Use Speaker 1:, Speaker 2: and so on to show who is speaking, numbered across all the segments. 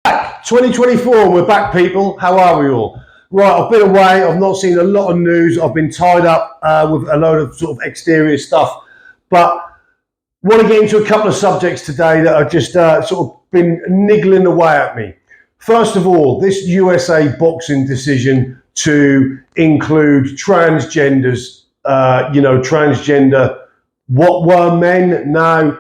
Speaker 1: Back 2024, we're back, people. How are we all? Right, I've been away. I've not seen a lot of news. I've been tied up with a load of sort of exterior stuff, but want to get into a couple of subjects today that have just sort of been niggling away at me. First of all, this USA boxing decision to include transgenders, transgender, what were men, now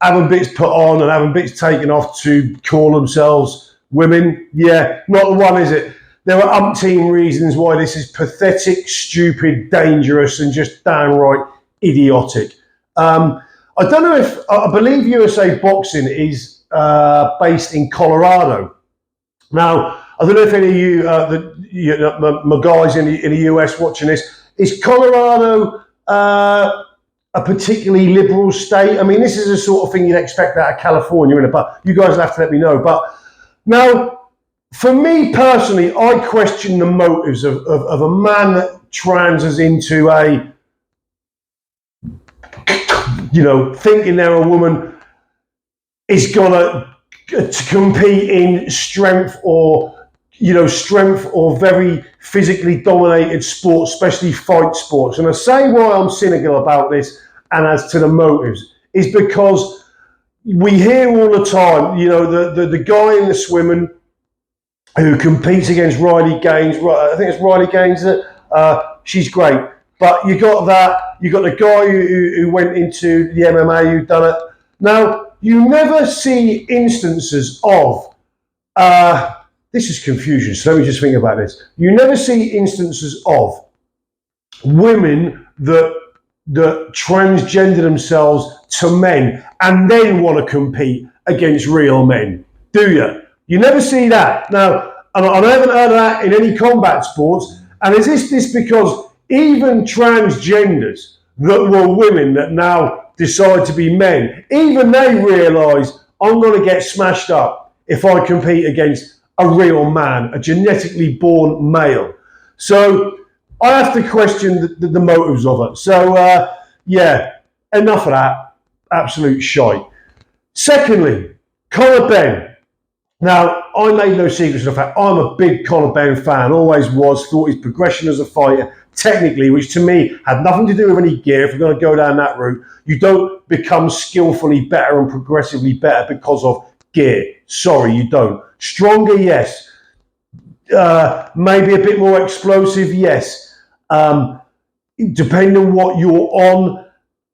Speaker 1: having bits put on and having bits taken off to call themselves women. Yeah, not the one, is it? There are umpteen reasons why this is pathetic, stupid, dangerous, and just downright idiotic. I don't know if, I believe USA Boxing is based in Colorado. Now, I don't know if any of you, my guys in the US watching this, is Colorado a particularly liberal state? I mean, this is the sort of thing you'd expect out of California, but you guys will have to let me know. But now, for me personally, I question the motives of a man that transes into a, thinking they're a woman, is gonna to compete in strength or very physically dominated sports, especially fight sports. And I say why I'm cynical about this and as to the motives is because we hear all the time, the guy in the swimming who competes against Riley Gaines, I think it's Riley Gaines, she's great. But you got the guy who went into the MMA, who done it. Now, you never see instances of, this is confusion, so let me just think about this. You never see instances of women that transgender themselves to men and then want to compete against real men, do you? You never see that. Now, and I haven't heard of that in any combat sports. And is this because even transgenders that were women that now decide to be men, even they realise I'm going to get smashed up if I compete against a real man, a genetically born male. So I have to question the motives of it. So, enough of that. Absolute shite. Secondly, Conor Benn. Now, I made no secrets of the fact I'm a big Conor Benn fan, always was, thought his progression as a fighter, technically, which to me had nothing to do with any gear. If we're going to go down that route, you don't become skillfully better and progressively better because of gear. Sorry, you don't. Stronger, yes. Maybe a bit more explosive, yes. Depending on what you're on,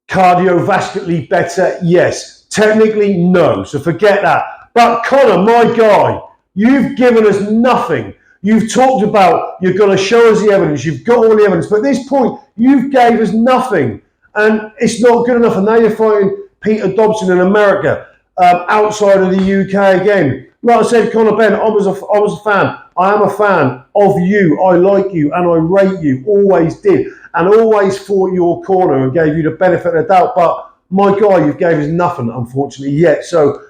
Speaker 1: cardiovascularly better, yes. Technically, no. So forget that. But Conor, my guy, you've given us nothing. You've talked about you're going to show us the evidence. You've got all the evidence. But at this point, you've gave us nothing. And it's not good enough. And now you're fighting Peter Dobson in America, outside of the UK again. Like I said, Conor Benn, I was a fan. I am a fan of you. I like you and I rate you. Always did. And always fought your corner and gave you the benefit of the doubt. But my guy, you've gave us nothing, unfortunately, yet. So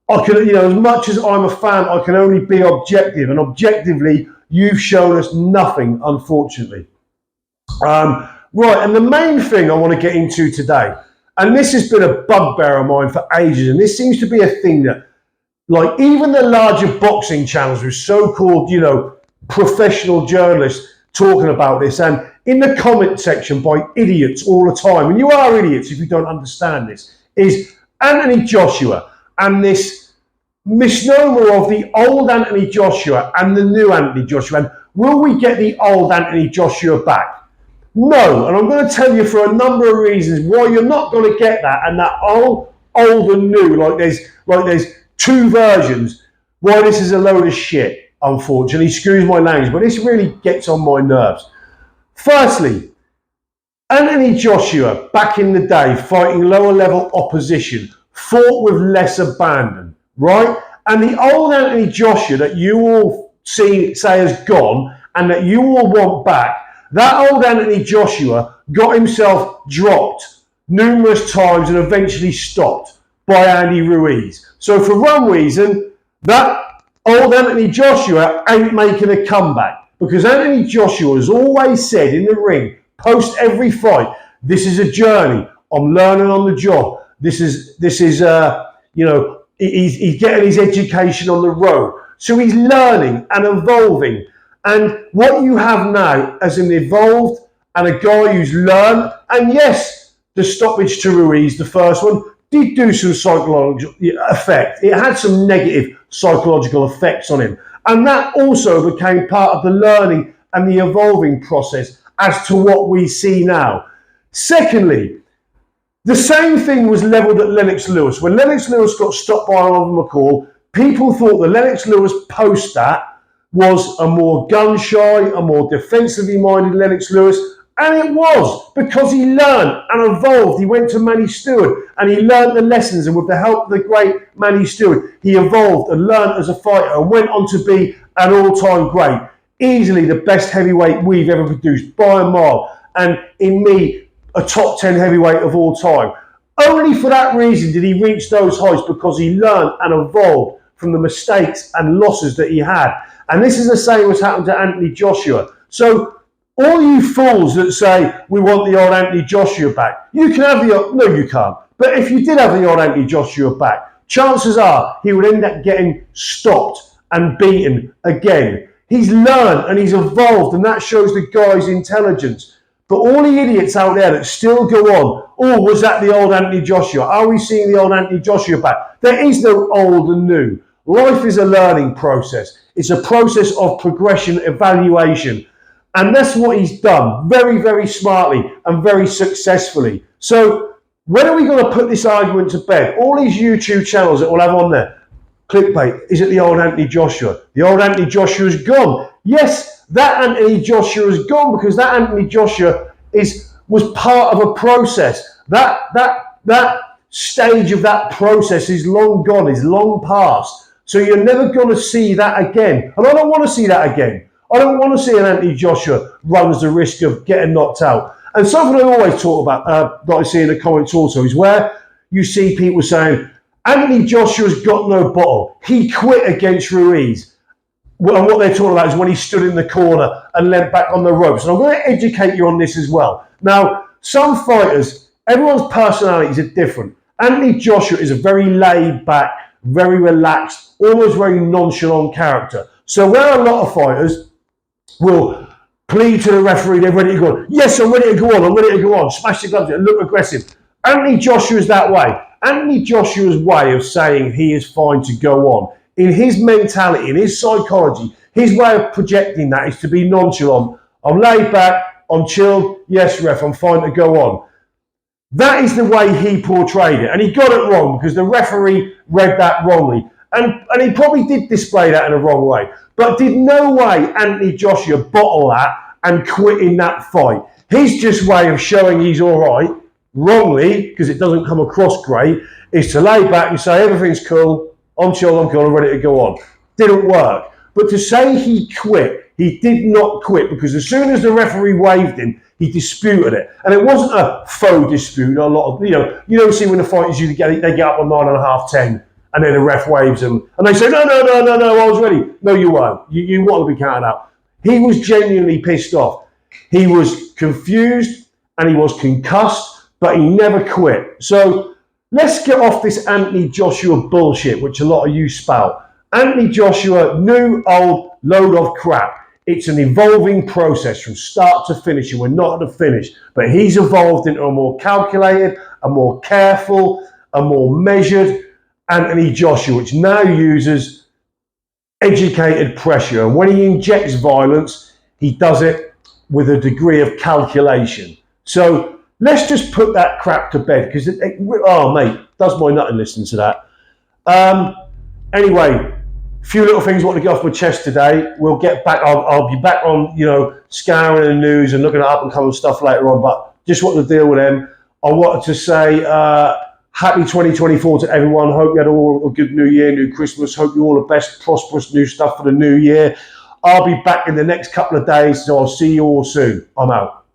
Speaker 1: I can, as much as I'm a fan, I can only be objective. And objectively, you've shown us nothing, unfortunately. Right, and the main thing I want to get into today, and this has been a bugbear of mine for ages, and this seems to be a thing that, like, even the larger boxing channels with so-called, professional journalists talking about this, and in the comment section by idiots all the time, and you are idiots if you don't understand this, is Anthony Joshua and this misnomer of the old Anthony Joshua and the new Anthony Joshua. And will we get the old Anthony Joshua back? No, and I'm going to tell you for a number of reasons why you're not going to get that, and that old and new, like there's two versions, why this is a load of shit, unfortunately. Excuse my language, but this really gets on my nerves. Firstly, Anthony Joshua, back in the day, fighting lower level opposition, fought with less abandon, right? And the old Anthony Joshua that you all say has gone and that you all want back, that old Anthony Joshua got himself dropped numerous times and eventually stopped by Andy Ruiz. So for one reason, that old Anthony Joshua ain't making a comeback, because Anthony Joshua has always said in the ring, post every fight, this is a journey. I'm learning on the job. This is he's getting his education on the road. So he's learning and evolving. And what you have now as an evolved and a guy who's learned, and yes, the stoppage to Ruiz, the first one, did do some psychological effect. It had some negative psychological effects on him. And that also became part of the learning and the evolving process as to what we see now. Secondly, the same thing was levelled at Lennox Lewis. When Lennox Lewis got stopped by Oliver McCall, people thought the Lennox Lewis post that was a more gun-shy, a more defensively minded Lennox Lewis. And it was, because he learned and evolved. He went to Manny Stewart and he learned the lessons, and with the help of the great Manny Stewart, he evolved and learned as a fighter and went on to be an all-time great. Easily the best heavyweight we've ever produced by a mile, and in me, a top 10 heavyweight of all time. Only for that reason did he reach those heights, because he learned and evolved from the mistakes and losses that he had. And this is the same as happened to Anthony Joshua. So all you fools that say we want the old Anthony Joshua back, you can have the, no you can't, but if you did have the old Anthony Joshua back, chances are he would end up getting stopped and beaten again. He's learned and he's evolved, and that shows the guy's intelligence. But all the idiots out there that still go on, oh, was that the old Anthony Joshua? Are we seeing the old Anthony Joshua back? There is no old and new. Life is a learning process. It's a process of progression, evaluation. And that's what he's done very, very smartly and very successfully. So when are we going to put this argument to bed? All these YouTube channels that we'll have on there, clickbait, is it the old Anthony Joshua? The old Anthony Joshua's gone. Yes, that Anthony Joshua is gone, because that Anthony Joshua was part of a process. That stage of that process is long gone, is long past. So you're never going to see that again. And I don't want to see that again. I don't want to see an Anthony Joshua runs the risk of getting knocked out. And something I always talk about, that I see in the comments also, is where you see people saying, Anthony Joshua's got no bottle. He quit against Ruiz. And what they're talking about is when he stood in the corner and leant back on the ropes. And I'm going to educate you on this as well. Now, some fighters, everyone's personalities are different. Anthony Joshua is a very laid back, very relaxed, almost very nonchalant character. So where a lot of fighters will plead to the referee, they're ready to go on. Yes, I'm ready to go on. I'm ready to go on. Smash the gloves and look aggressive. Anthony Joshua's that way. Anthony Joshua's way of saying he is fine to go on, in his mentality, in his psychology, his way of projecting that is to be nonchalant. I'm laid back, I'm chilled, yes ref, I'm fine to go on. That is the way he portrayed it, and he got it wrong because the referee read that wrongly. And he probably did display that in a wrong way, but did no way Anthony Joshua bottle that and quit in that fight. His just way of showing he's all right, wrongly, because it doesn't come across great, is to lay back and say everything's cool, I'm chill, I'm cool, I'm ready to go on. Didn't work. But to say he quit, he did not quit, because as soon as the referee waved him, he disputed it. And it wasn't a faux dispute. A lot of, you don't see when the fighters usually they get up on 9.5, 10, and then the ref waves them, and they say, no, I was ready. No, you weren't. You want to be counted out. He was genuinely pissed off. He was confused and he was concussed, but he never quit. So let's get off this Anthony Joshua bullshit, which a lot of you spout. Anthony Joshua, new, old, load of crap. It's an evolving process from start to finish, and we're not at the finish. But he's evolved into a more calculated, a more careful, a more measured Anthony Joshua, which now uses educated pressure. And when he injects violence, he does it with a degree of calculation. So let's just put that crap to bed, because oh mate, does my nutting listening to that. Anyway, a few little things I want to get off my chest today. We'll get back. I'll be back on, scouring the news and looking at up and coming stuff later on. But just want to deal with them. I wanted to say happy 2024 to everyone. Hope you had all a good New Year, new Christmas. Hope you all the best, prosperous new stuff for the new year. I'll be back in the next couple of days, so I'll see you all soon. I'm out.